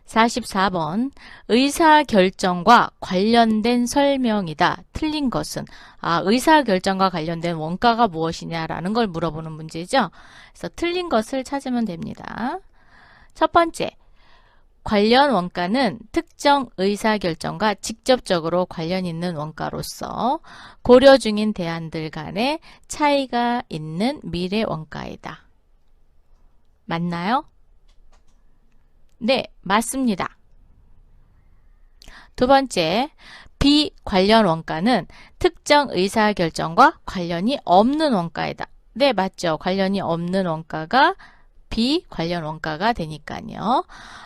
44번 의사결정과 관련된 설명이다. 틀린 것은 의사결정과 관련된 원가가 무엇이냐라는 걸 물어보는 문제죠. 그래서 틀린 것을 찾으면 됩니다. 첫 번째, 관련 원가는 특정 의사결정과 직접적으로 관련 있는 원가로서 고려 중인 대안들 간의 차이가 있는 미래 원가이다. 맞나요? 네, 맞습니다. 두 번째, 비관련 원가는 특정 의사결정과 관련이 없는 원가이다. 네, 맞죠. 관련이 없는 원가가 비관련 원가가 되니까요.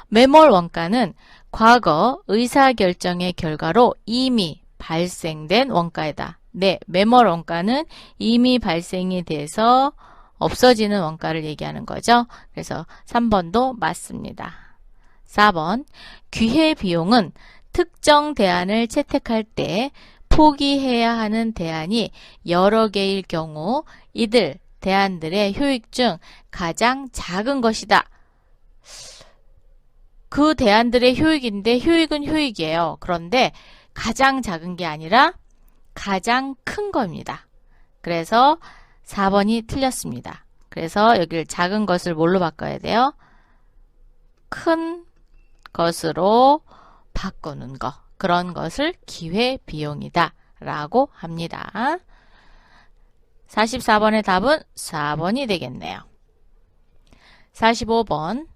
매몰 원가는 과거 의사결정의 결과로 이미 발생된 원가이다. 네, 매몰 원가는 이미 발생이 돼서 없어지는 원가를 얘기하는 거죠. 그래서 3번도 맞습니다. 4번, 기회비용은 특정 대안을 채택할 때 포기해야 하는 대안이 여러 개일 경우 이들 대안들의 효익 중 가장 작은 것이다. 그 대안들의 효익인데 효익은 효익이에요. 그런데 가장 작은 게 아니라 가장 큰 겁니다. 그래서 4번이 틀렸습니다. 그래서 여기를 작은 것을 뭘로 바꿔야 돼요? 큰 것으로 바꾸는 거. 그런 것을 기회비용이다 라고 합니다. 44번의 답은 4번이 되겠네요. 45번,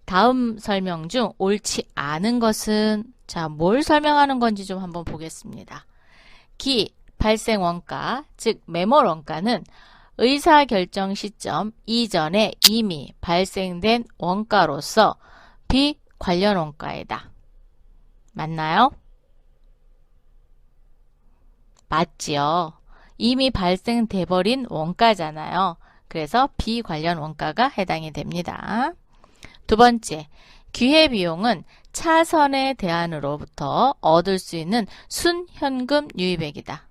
다음 설명 중 옳지 않은 것은 뭘 설명하는 건지 좀 한번 보겠습니다. 발생 원가, 즉 매몰 원가는 의사결정 시점 이전에 이미 발생된 원가로서 비관련 원가이다. 맞나요? 맞지요. 이미 발생돼 버린 원가잖아요. 그래서 비관련 원가가 해당이 됩니다. 두 번째, 기회비용은 차선의 대안으로부터 얻을 수 있는 순현금 유의액이다.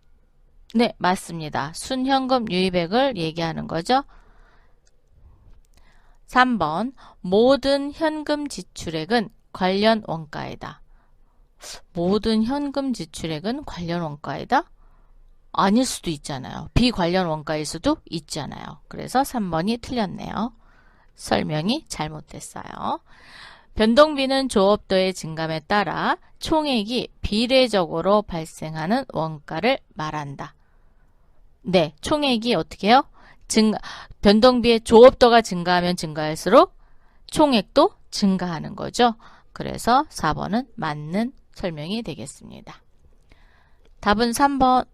네, 맞습니다. 순현금 유의액을 얘기하는 거죠. 3번, 모든 현금 지출액은 관련 원가이다. 모든 현금 지출액은 관련 원가이다? 아닐 수도 있잖아요. 비관련 원가일 수도 있잖아요. 그래서 3번이 틀렸네요. 설명이 잘못됐어요. 변동비는 조업도의 증감에 따라 총액이 비례적으로 발생하는 원가를 말한다. 네, 총액이 어떻게 해요? 변동비의 조업도가 증가하면 증가할수록 총액도 증가하는 거죠. 그래서 4번은 맞는 설명이 되겠습니다. 답은 3번.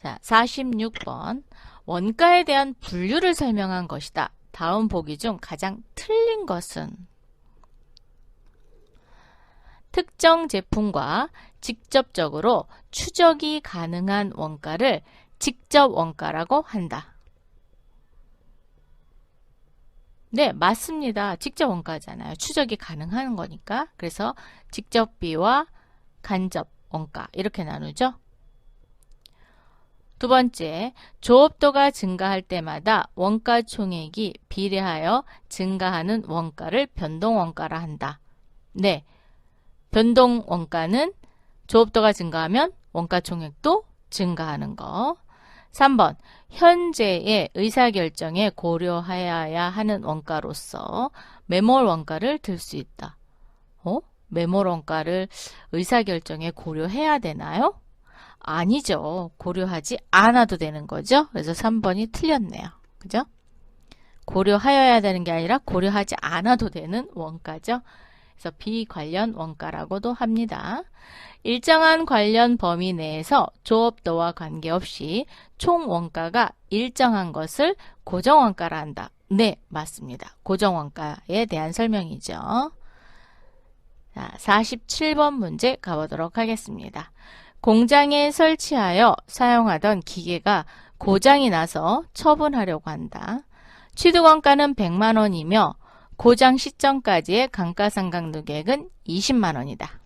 자, 46번. 원가에 대한 분류를 설명한 것이다. 다음 보기 중 가장 틀린 것은 특정 제품과 직접적으로 추적이 가능한 원가를 직접 원가라고 한다. 네, 맞습니다. 직접 원가잖아요. 추적이 가능한 거니까. 그래서 직접비와 간접 원가 이렇게 나누죠. 두 번째, 조업도가 증가할 때마다 원가 총액이 비례하여 증가하는 원가를 변동원가라 한다. 네, 변동원가는 조업도가 증가하면 원가 총액도 증가하는 거. 3번, 현재의 의사결정에 고려하여야 하는 원가로서 매몰 원가를 들 수 있다. 매몰 원가를 의사결정에 고려해야 되나요? 아니죠. 고려하지 않아도 되는 거죠. 그래서 3번이 틀렸네요. 그죠? 고려하여야 되는 게 아니라 고려하지 않아도 되는 원가죠. 그래서 비관련 원가라고도 합니다. 일정한 관련 범위 내에서 조업도와 관계없이 총 원가가 일정한 것을 고정원가라 한다. 네, 맞습니다. 고정원가에 대한 설명이죠. 자, 47번 문제 가보도록 하겠습니다. 공장에 설치하여 사용하던 기계가 고장이 나서 처분하려고 한다. 취득원가는 100만 원이며 고장 시점까지의 감가상각누계액은 20만 원이다.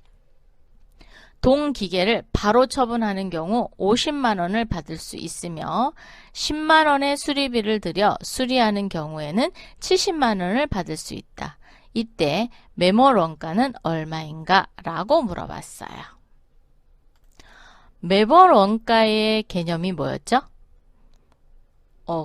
동기계를 바로 처분하는 경우 50만 원을 받을 수 있으며 10만 원의 수리비를 들여 수리하는 경우에는 70만 원을 받을 수 있다. 이때 매몰 원가는 얼마인가? 라고 물어봤어요. 매몰 원가의 개념이 뭐였죠?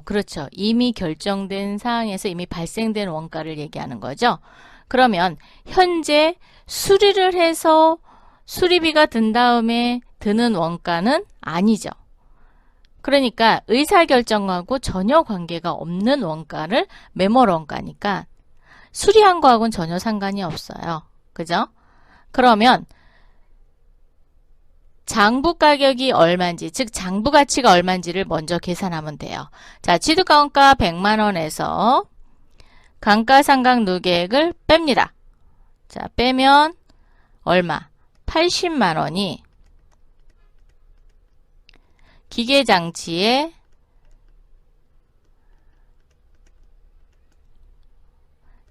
그렇죠. 이미 결정된 사항에서 이미 발생된 원가를 얘기하는 거죠. 그러면 현재 수리를 해서 수리비가 든 다음에 드는 원가는 아니죠. 그러니까 의사결정하고 전혀 관계가 없는 원가를 매몰 원가니까 수리한 거하고는 전혀 상관이 없어요. 그죠? 그러면 장부 가격이 얼마인지, 즉 장부 가치가 얼마인지를 먼저 계산하면 돼요. 자, 취득가원가 100만 원에서 감가상각 누계액을 뺍니다. 자, 빼면 얼마? 80만 원이 기계장치의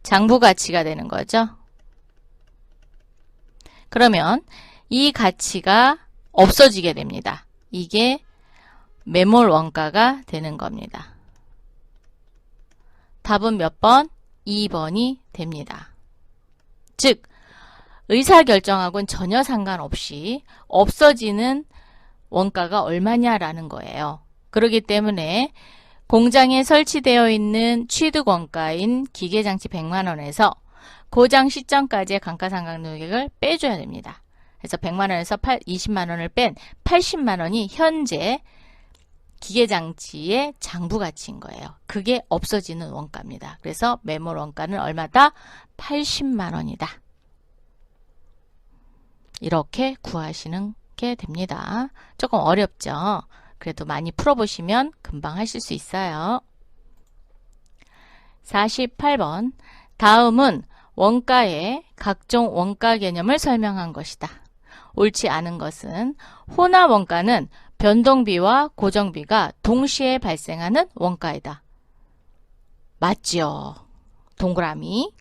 장부 가치가 되는 거죠. 그러면 이 가치가 없어지게 됩니다. 이게 매몰 원가가 되는 겁니다. 답은 몇 번? 2번이 됩니다. 즉 의사결정하고는 전혀 상관없이 없어지는 원가가 얼마냐라는 거예요. 그렇기 때문에 공장에 설치되어 있는 취득원가인 기계장치 100만 원에서 고장 시점까지의 감가상각 누계액을 빼줘야 됩니다. 그래서 100만 원에서 20만 원을 뺀 80만 원이 현재 기계장치의 장부 가치인 거예요. 그게 없어지는 원가입니다. 그래서 매몰 원가는 얼마다? 80만 원이다. 이렇게 구하시는 게 됩니다. 조금 어렵죠? 그래도 많이 풀어보시면 금방 하실 수 있어요. 48번. 다음은 원가의 각종 원가 개념을 설명한 것이다. 옳지 않은 것은 혼합 원가는 변동비와 고정비가 동시에 발생하는 원가이다. 맞죠? 동그라미.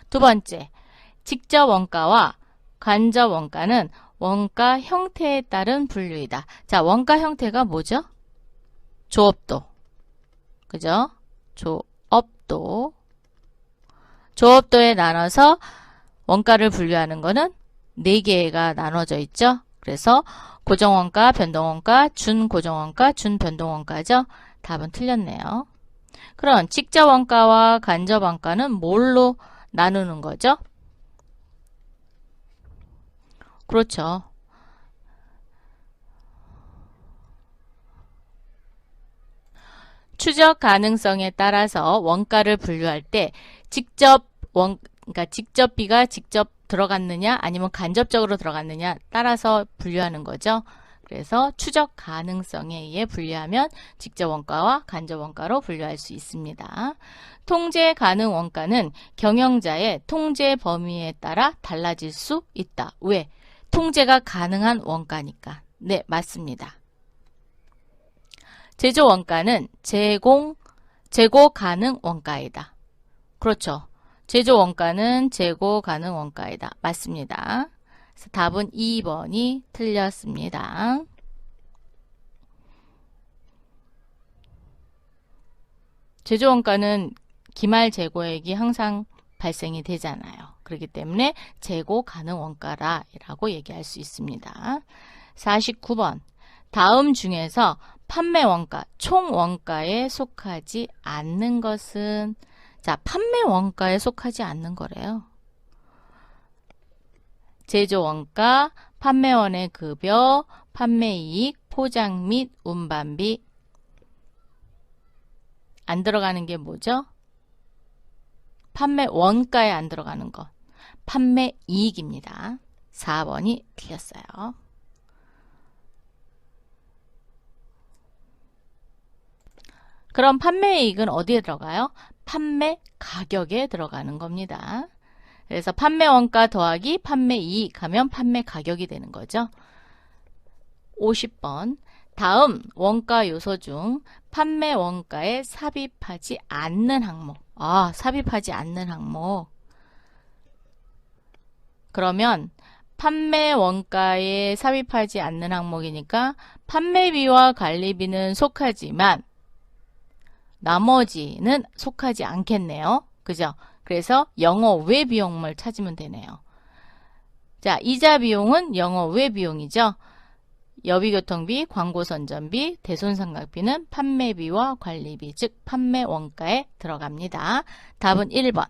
두 번째, 직접 원가와 간접 원가는 원가 형태에 따른 분류이다. 자, 원가 형태가 뭐죠? 조업도. 그죠? 조업도. 조업도에 나눠서 원가를 분류하는 거는 4개가 나눠져 있죠. 그래서 고정원가, 변동원가, 준고정원가, 준변동원가죠. 답은 틀렸네요. 그럼 직접원가와 간접원가는 뭘로 나누는 거죠? 그렇죠. 추적 가능성에 따라서 원가를 분류할 때 그러니까 직접비가 직접 들어갔느냐 아니면 간접적으로 들어갔느냐 따라서 분류하는 거죠. 그래서 추적 가능성에 의해 분류하면 직접 원가와 간접 원가로 분류할 수 있습니다. 통제 가능 원가는 경영자의 통제 범위에 따라 달라질 수 있다. 왜? 통제가 가능한 원가니까. 네, 맞습니다. 제조 원가는 제고 가능 원가이다. 그렇죠. 제조 원가는 제고 가능 원가이다. 맞습니다. 그래서 답은 2번이 틀렸습니다. 제조 원가는 기말 재고액이 항상 발생이 되잖아요. 그렇기 때문에 재고 가능 원가라고 얘기할 수 있습니다. 49번. 다음 중에서 판매 원가, 총 원가에 속하지 않는 것은 자, 판매 원가에 속하지 않는 거래요. 제조 원가, 판매원의 급여, 판매이익, 포장 및 운반비. 안 들어가는 게 뭐죠? 판매 원가에 안 들어가는 것. 판매이익입니다. 4번이 틀렸어요. 그럼 판매이익은 어디에 들어가요? 판매 가격에 들어가는 겁니다. 그래서 판매 원가 더하기 판매이익 하면 판매 가격이 되는 거죠. 50번. 다음 원가 요소 중 판매 원가에 삽입하지 않는 항목. 삽입하지 않는 항목. 그러면 판매 원가에 삽입하지 않는 항목이니까 판매비와 관리비는 속하지만 나머지는 속하지 않겠네요. 그죠? 그래서 영어 외 비용을 찾으면 되네요. 자, 이자 비용은 영어 외 비용이죠. 여비교통비, 광고선전비, 대손상각비는 판매비와 관리비, 즉 판매 원가에 들어갑니다. 답은 1번.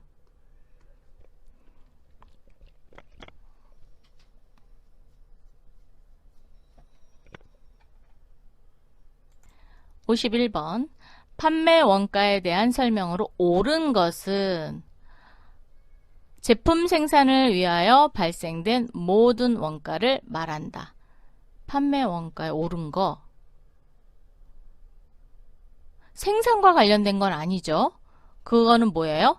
51번. 판매 원가에 대한 설명으로 옳은 것은 제품 생산을 위하여 발생된 모든 원가를 말한다. 판매 원가에 옳은 거. 생산과 관련된 건 아니죠. 그거는 뭐예요?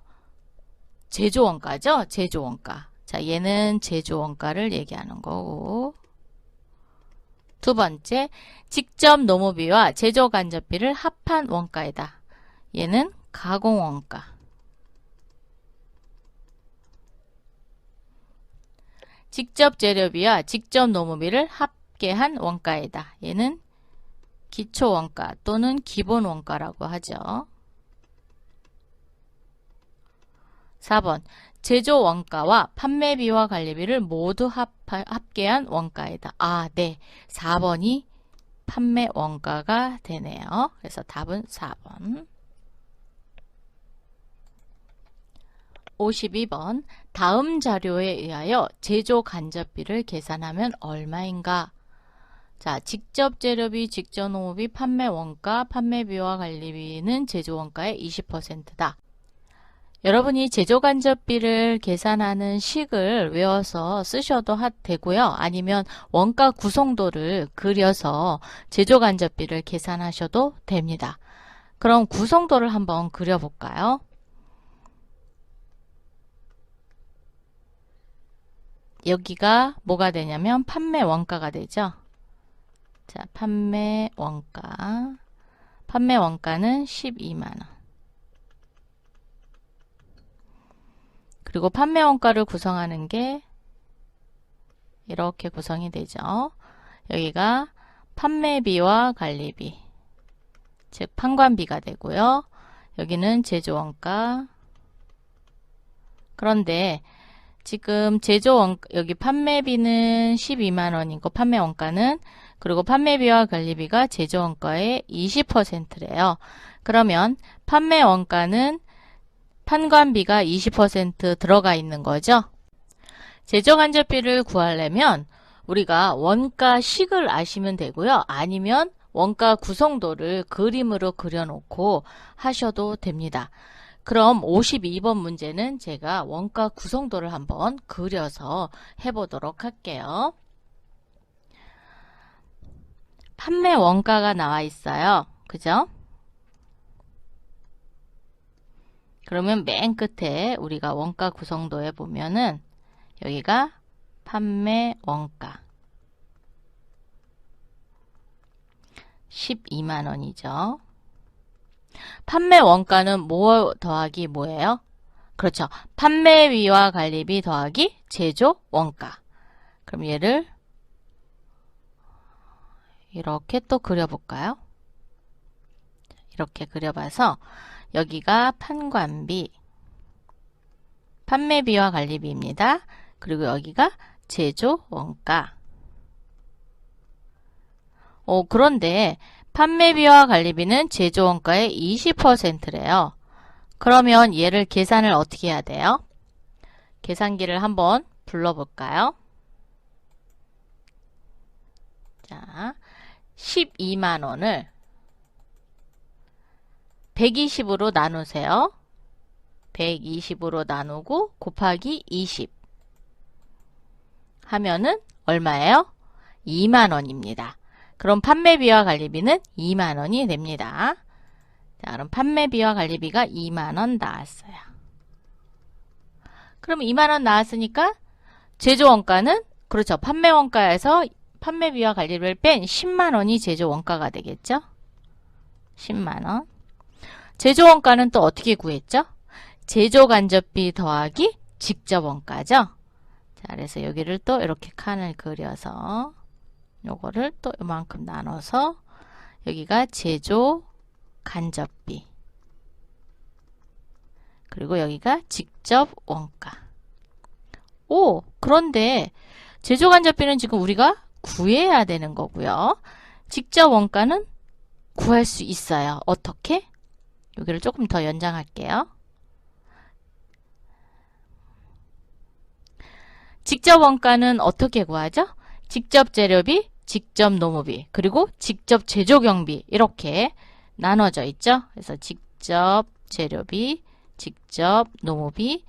제조 원가죠? 제조 원가. 자, 얘는 제조 원가를 얘기하는 거고. 두 번째, 직접 노무비와 제조 간접비를 합한 원가이다. 얘는 가공 원가. 직접 재료비와 직접 노무비를 합계한 원가이다. 얘는 기초 원가 또는 기본 원가라고 하죠. 4번, 제조 원가와 판매비와 관리비를 모두 합계한 원가이다. 아, 네. 4번이 판매 원가가 되네요. 그래서 답은 4번. 52번, 다음 자료에 의하여 제조 간접비를 계산하면 얼마인가? 자, 직접 재료비, 직접 노무비, 판매 원가, 판매비와 관리비는 제조 원가의 20%다. 여러분이 제조 간접비를 계산하는 식을 외워서 쓰셔도 되고요. 아니면 원가 구성도를 그려서 제조 간접비를 계산하셔도 됩니다. 그럼 구성도를 한번 그려볼까요? 여기가 뭐가 되냐면 판매 원가가 되죠. 자, 판매 원가. 판매 원가는 12만원. 그리고 판매 원가를 구성하는 게 이렇게 구성이 되죠. 여기가 판매비와 관리비, 즉 판관비가 되고요. 여기는 제조원가. 그런데 지금 제조원가, 여기 판매비는 12만원이고 판매 원가는, 그리고 판매비와 관리비가 제조원가의 20%래요. 그러면 판매 원가는 판관비가 20% 들어가 있는 거죠. 제조 간접비를 구하려면 우리가 원가식을 아시면 되고요. 아니면 원가 구성도를 그림으로 그려놓고 하셔도 됩니다. 그럼 52번 문제는 제가 원가 구성도를 한번 그려서 해보도록 할게요. 판매 원가가 나와 있어요. 그죠? 그러면 맨 끝에 우리가 원가 구성도에 보면은 여기가 판매 원가 12만원이죠. 판매 원가는 뭐 더하기 뭐예요? 그렇죠. 판매비와 관리비 더하기 제조 원가. 그럼 얘를 이렇게 또 그려볼까요? 이렇게 그려봐서 여기가 판관비, 판매비와 관리비입니다. 그리고 여기가 제조 원가. 그런데 판매비와 관리비는 제조 원가의 20%래요. 그러면 얘를 계산을 어떻게 해야 돼요? 계산기를 한번 불러볼까요? 자, 12만원을 120으로 나누세요. 120으로 나누고 곱하기 20 하면은 얼마예요? 2만원입니다. 그럼 판매비와 관리비는 2만원이 됩니다. 자, 그럼 판매비와 관리비가 2만원 나왔어요. 그럼 2만원 나왔으니까 제조원가는, 그렇죠. 판매원가에서 판매비와 관리비를 뺀 10만원이 제조원가가 되겠죠? 10만원. 제조원가는 또 어떻게 구했죠? 제조간접비 더하기 직접원가죠? 자, 그래서 여기를 또 이렇게 칸을 그려서 요거를 또 이만큼 나눠서 여기가 제조간접비. 그리고 여기가 직접 원가. 오, 그런데 제조간접비는 지금 우리가 구해야 되는 거고요. 직접 원가는 구할 수 있어요. 어떻게? 여기를 조금 더 연장할게요. 직접 원가는 어떻게 구하죠? 직접 재료비, 직접 노무비, 그리고 직접 제조 경비 이렇게 나눠져 있죠. 그래서 직접 재료비, 직접 노무비,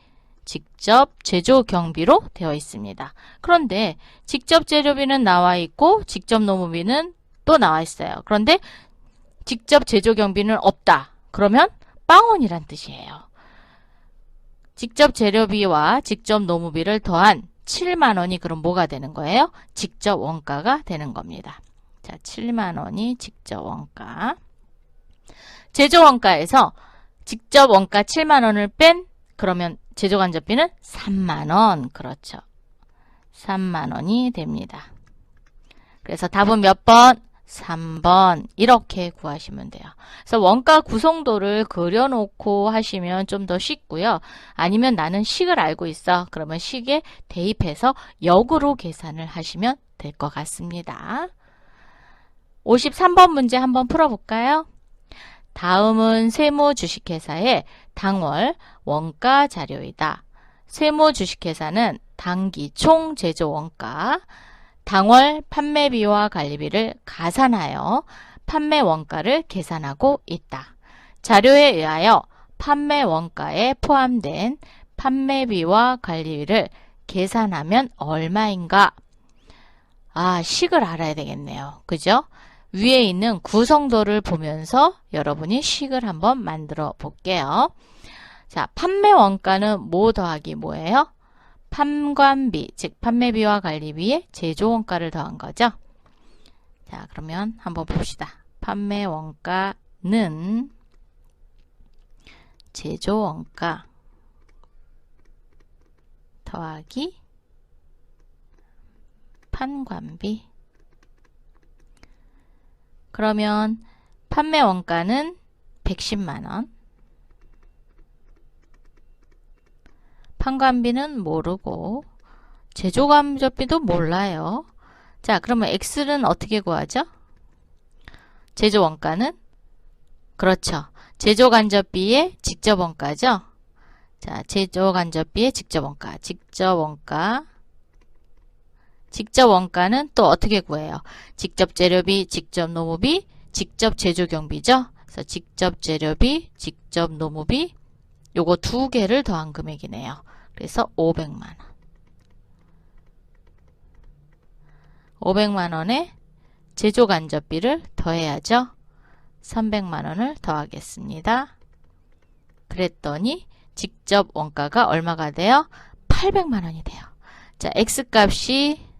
직접 제조 경비로 되어 있습니다. 그런데 직접 재료비는 나와 있고 직접 노무비는 또 나와 있어요. 그런데 직접 제조 경비는 없다. 그러면 빵원이란 뜻이에요. 직접 재료비와 직접 노무비를 더한 7만 원이 그럼 뭐가 되는 거예요? 직접 원가가 되는 겁니다. 자, 7만 원이 직접 원가. 제조 원가에서 직접 원가 7만 원을 뺀 그러면 제조 간접비는 3만 원. 그렇죠. 3만 원이 됩니다. 그래서 답은 몇 번? 3번. 이렇게 구하시면 돼요. 그래서 원가 구성도를 그려놓고 하시면 좀 더 쉽고요. 아니면 나는 식을 알고 있어. 그러면 식에 대입해서 역으로 계산을 하시면 될 것 같습니다. 53번 문제 한번 풀어볼까요? 다음은 세무 주식회사의 당월 원가 자료이다. 세무 주식회사는 당기 총 제조 원가, 당월 판매비와 관리비를 가산하여 판매 원가를 계산하고 있다. 자료에 의하여 판매 원가에 포함된 판매비와 관리비를 계산하면 얼마인가? 아, 식을 알아야 되겠네요. 그죠? 위에 있는 구성도를 보면서 여러분이 식을 한번 만들어 볼게요. 자, 판매 원가는 뭐 더하기 뭐예요? 판관비, 즉 판매비와 관리비에 제조 원가를 더한 거죠. 자, 그러면 한번 봅시다. 판매 원가는 제조 원가 더하기 판관비. 그러면 판매 원가는 110만 원. 판관비는 모르고 제조간접비도 몰라요. 자, 그러면 X는 어떻게 구하죠? 제조 원가는? 그렇죠. 제조간접비의 직접 원가죠. 자, 제조간접비의 직접 원가. 직접 원가는 또 어떻게 구해요? 직접 재료비, 직접 노무비, 직접 제조 경비죠. 그래서 직접 재료비, 직접 노무비 요거 두 개를 더한 금액이네요. 그래서 500만 원. 500만 원에 제조 간접비를 더해야죠. 300만 원을 더하겠습니다. 그랬더니 직접 원가가 얼마가 돼요? 800만 원이 돼요. 자, X값이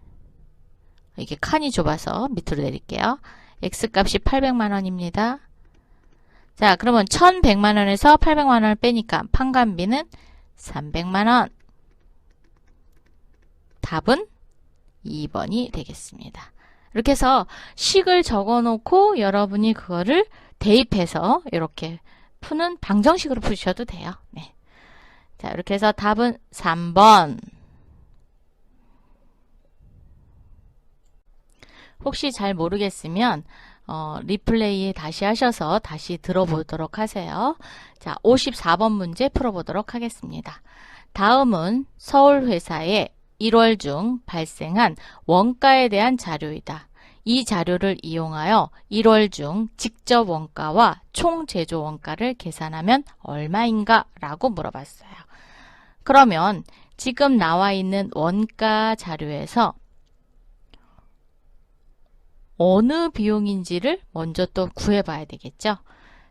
이게 칸이 좁아서 밑으로 내릴게요. X값이 800만 원입니다. 자, 그러면 1100만 원에서 800만 원을 빼니까 판관비는 300만 원. 답은 2번이 되겠습니다. 이렇게 해서 식을 적어 놓고 여러분이 그거를 대입해서 이렇게 푸는 방정식으로 푸셔도 돼요. 네. 자, 이렇게 해서 답은 3번. 혹시 잘 모르겠으면 리플레이 다시 하셔서 다시 들어보도록 하세요. 자, 54번 문제 풀어보도록 하겠습니다. 다음은 서울회사의 1월 중 발생한 원가에 대한 자료이다. 이 자료를 이용하여 1월 중 직접 원가와 총 제조 원가를 계산하면 얼마인가? 라고 물어봤어요. 그러면 지금 나와 있는 원가 자료에서 어느 비용인지를 먼저 또 구해봐야 되겠죠.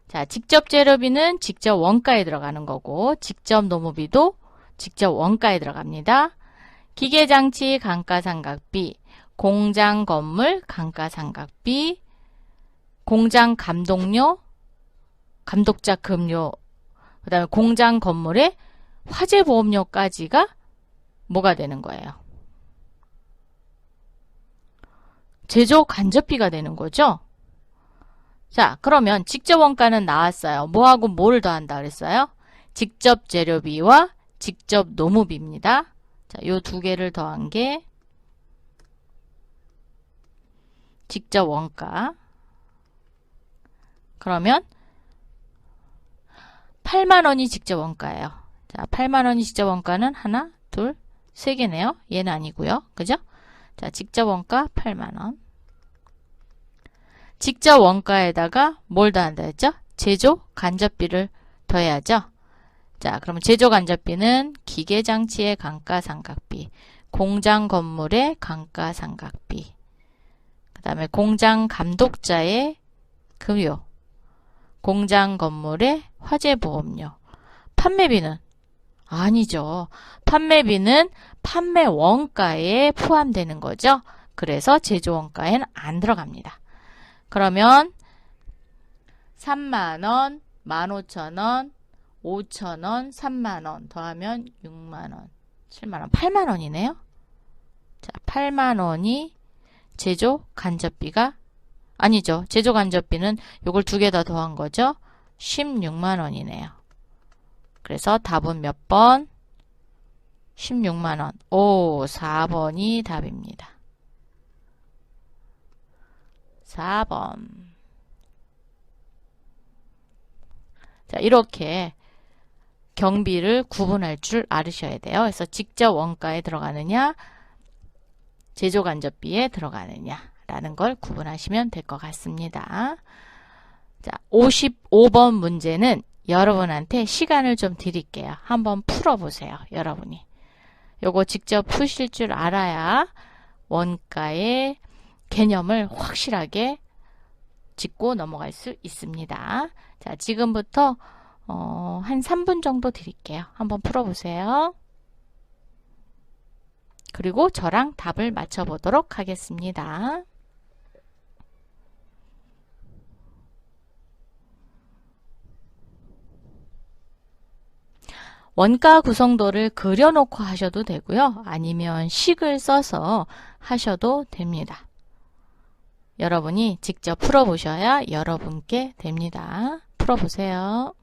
자, 직접 재료비는 직접 원가에 들어가는 거고 직접 노무비도 직접 원가에 들어갑니다. 기계장치 감가상각비, 공장 건물 감가상각비, 공장 감독료, 감독자 급료, 그 다음에 공장 건물의 화재보험료까지가 뭐가 되는 거예요? 제조 간접비가 되는 거죠. 자, 그러면 직접 원가는 나왔어요. 뭐하고 뭐를 더한다 그랬어요? 직접 재료비와 직접 노무비입니다. 자, 요 두 개를 더한 게 직접 원가. 그러면 8만 원이 직접 원가예요. 자, 8만 원이 직접 원가는 하나, 둘, 세 개네요. 얘는 아니고요. 그죠? 자, 직접 원가 8만 원. 직접 원가에다가 뭘 더한다 했죠? 제조 간접비를 더해야죠. 자, 그러면 제조 간접비는 기계장치의 감가상각비, 공장 건물의 감가상각비, 그 다음에 공장 감독자의 급여, 공장 건물의 화재보험료, 판매비는 아니죠. 판매비는 판매 원가에 포함되는 거죠. 그래서 제조 원가에는 안 들어갑니다. 그러면 3만원, 15,000원, 5,000원, 3만원 더하면 6만원, 7만원, 8만원이네요. 자, 8만원이 제조 간접비가 아니죠. 제조 간접비는 요걸 두 개 다 더한 거죠. 16만원이네요. 그래서 답은 몇 번? 16만원. 오, 4번이 답입니다. 4번. 자, 이렇게 경비를 구분할 줄 알으셔야 돼요. 그래서 직접 원가에 들어가느냐, 제조 간접비에 들어가느냐라는 걸 구분하시면 될 것 같습니다. 자, 55번 문제는 여러분한테 시간을 좀 드릴게요. 한번 풀어보세요. 여러분이. 요거 직접 푸실 줄 알아야 원가의 개념을 확실하게 짚고 넘어갈 수 있습니다. 자, 지금부터 한 3분 정도 드릴게요. 한번 풀어보세요. 그리고 저랑 답을 맞춰보도록 하겠습니다. 원가 구성도를 그려놓고 하셔도 되고요. 아니면 식을 써서 하셔도 됩니다. 여러분이 직접 풀어보셔야 여러분께 됩니다. 풀어보세요.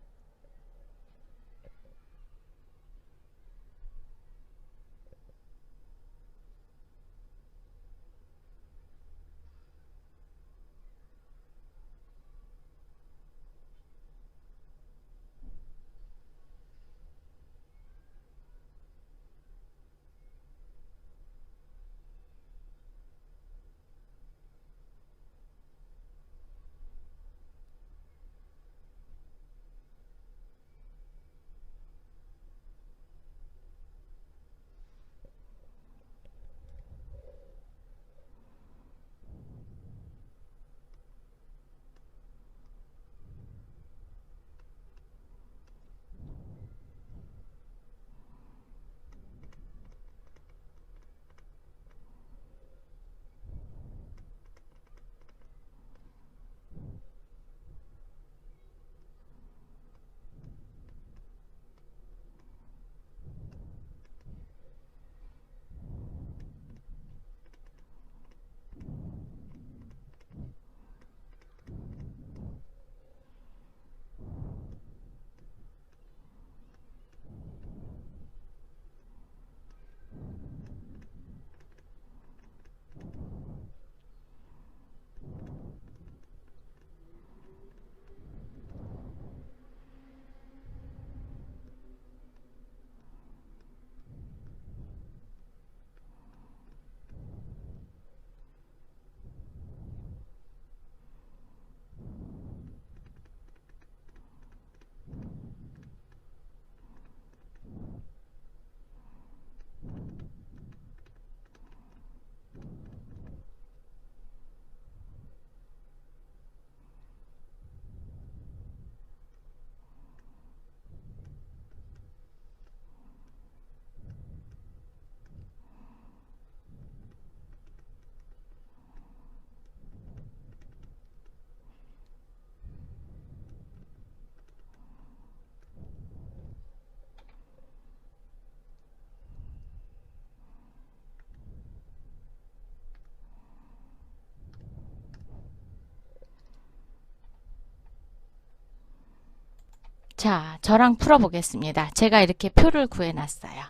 자, 저랑 풀어보겠습니다. 제가 이렇게 표를 구해놨어요.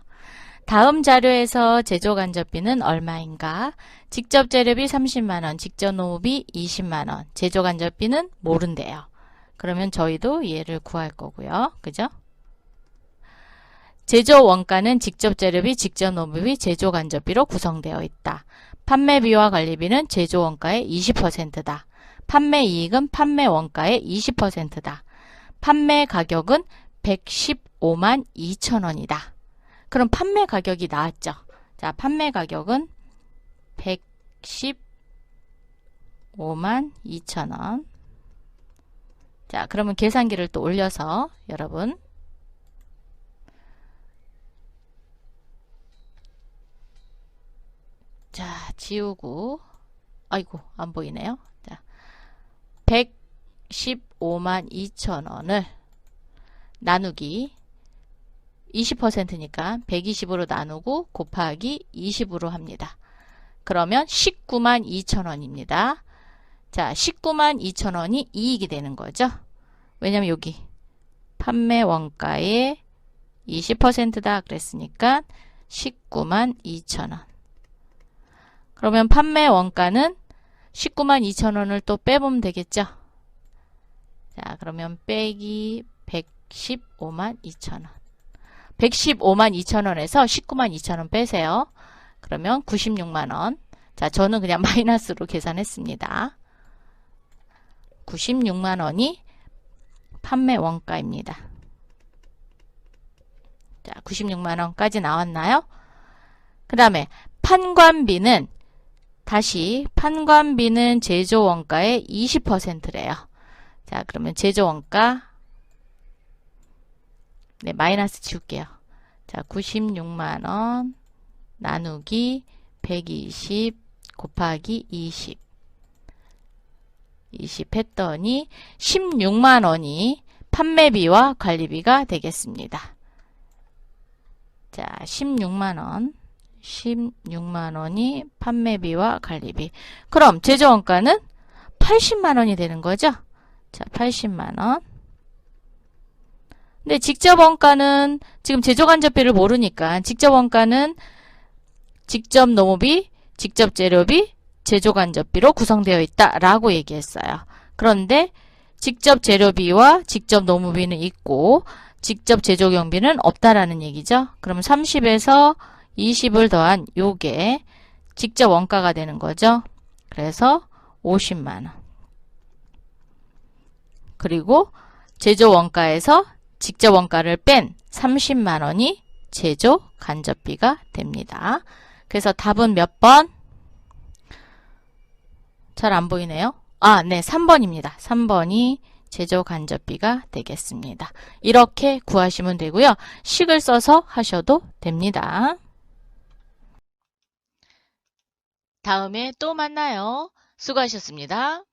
다음 자료에서 제조간접비는 얼마인가? 직접 재료비 30만원, 직접 노무비 20만원, 제조간접비는 모른대요. 그러면 저희도 얘를 구할 거고요. 그죠? 제조 원가는 직접 재료비, 직접 노무비, 제조 간접비로 구성되어 있다. 판매비와 관리비는 제조 원가의 20%다. 판매 이익은 판매 원가의 20%다. 판매 가격은 115만 2천원이다. 그럼 판매 가격이 나왔죠. 자, 판매 가격은 115만 2천원. 자, 그러면 계산기를 또 올려서 여러분 자, 지우고 아이고 안 보이네요. 자, 115만 2천원을 나누기 20%니까 120으로 나누고 곱하기 20으로 합니다. 그러면 19만 2천원입니다. 자, 19만 2천원이 이익이 되는 거죠. 왜냐면 여기 판매 원가의 20%다 그랬으니까 19만 2천원. 그러면 판매 원가는 19만 2천원을 또 빼보면 되겠죠. 자, 그러면 빼기 115만 2천원. 115만 2천원에서 19만 2천원 빼세요. 그러면 96만원. 자, 저는 그냥 마이너스로 계산했습니다. 96만원이 판매 원가입니다. 자, 96만원까지 나왔나요? 그 다음에 판관비는 다시 판관비는 제조 원가의 20%래요. 자, 그러면 제조 원가 네, 마이너스 지울게요. 자, 96만원 나누기 120 곱하기 20 했더니 16만원이 판매비와 관리비가 되겠습니다. 자, 16만원이 판매비와 관리비. 그럼 제조원가는 80만원이 되는 거죠? 자, 80만원. 근데 직접원가는 지금 제조간접비를 모르니까 직접원가는 직접 노무비, 직접 재료비, 제조간접비로 구성되어 있다라고 얘기했어요. 그런데 직접 재료비와 직접 노무비는 있고 직접 제조경비는 없다라는 얘기죠. 그럼 30에서 20을 더한 요게 직접 원가가 되는 거죠. 그래서 50만원. 그리고 제조 원가에서 직접 원가를 뺀 30만원이 제조 간접비가 됩니다. 그래서 답은 몇 번? 잘 안 보이네요. 아, 네, 3번입니다. 3번이 제조 간접비가 되겠습니다. 이렇게 구하시면 되고요. 식을 써서 하셔도 됩니다. 다음에 또 만나요. 수고하셨습니다.